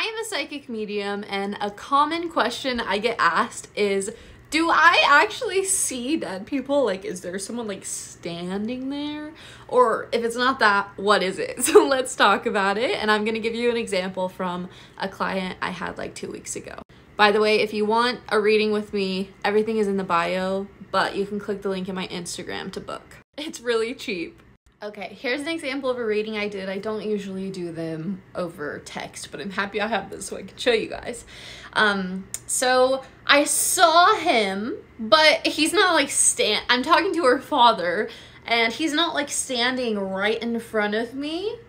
I am a psychic medium, and a common question I get asked is, do I actually see dead people? Like, is there someone like standing there? Or if it's not that, what is it? So let's talk about it. And I'm gonna give you an example from a client I had like 2 weeks ago. By the way, if you want a reading with me, everything is in the bio, but you can click the link in my Instagram to book. It's really cheap. Okay, here's an example of a reading I did. I don't usually do them over text, but I'm happy I have this so I can show you guys. So I saw him, but he's not like I'm talking to her father, and he's not like standing right in front of me.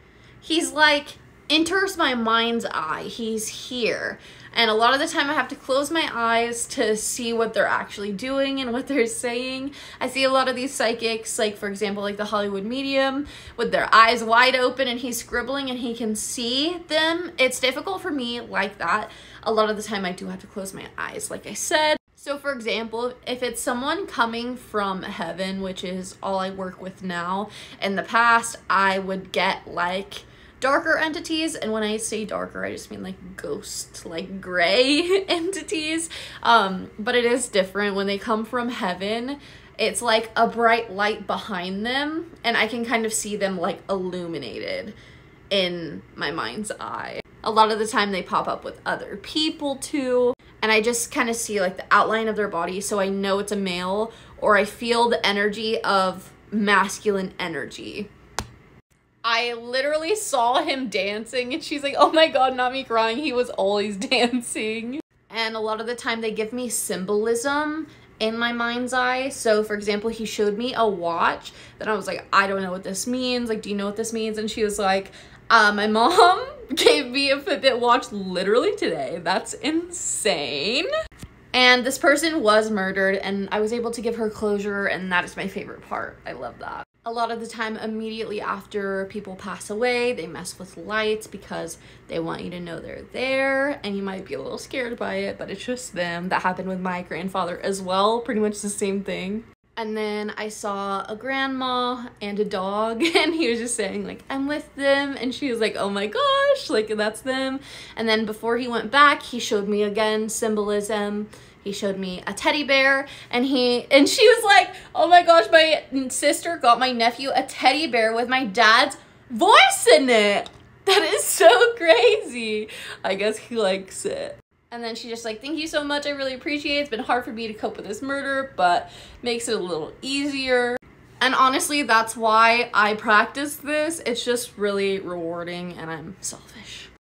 He's like enters my mind's eye. He's here. And a lot of the time I have to close my eyes to see what they're actually doing and what they're saying. I see a lot of these psychics, like for example, like the Hollywood medium, with their eyes wide open and he's scribbling and he can see them. It's difficult for me like that. A lot of the time I do have to close my eyes, like I said. So for example, if it's someone coming from heaven, which is all I work with now, in the past I would get like darker entities, and when I say darker I just mean like ghost, like gray entities, but it is different when they come from heaven. It's like a bright light behind them and I can kind of see them like illuminated in my mind's eye. A lot of the time they pop up with other people too, and I just kind of see like the outline of their body, so I know it's a male, or I feel the energy of masculine energy. I literally saw him dancing and she's like, oh my god, not me crying, he was always dancing. And a lot of the time they give me symbolism in my mind's eye. So for example, he showed me a watch that I was like, I don't know what this means, like, do you know what this means? And she was like, my mom gave me a Fitbit watch literally today. That's insane. And this person was murdered and I was able to give her closure, and that is my favorite part. I love that. A lot of the time, immediately after people pass away, they mess with lights because they want you to know they're there, and you might be a little scared by it, but it's just them. That happened with my grandfather as well, pretty much the same thing. And then I saw a grandma and a dog, and he was just saying like, I'm with them, and she was like, oh my gosh, like that's them. And then before he went back, he showed me again symbolism. He showed me a teddy bear, and she was like, oh my gosh, my sister got my nephew a teddy bear with my dad's voice in it. That is so crazy. I guess he likes it. And then she just like, thank you so much, I really appreciate it. It's been hard for me to cope with this murder, but makes it a little easier. And honestly, that's why I practice this. It's just really rewarding, and I'm selfish.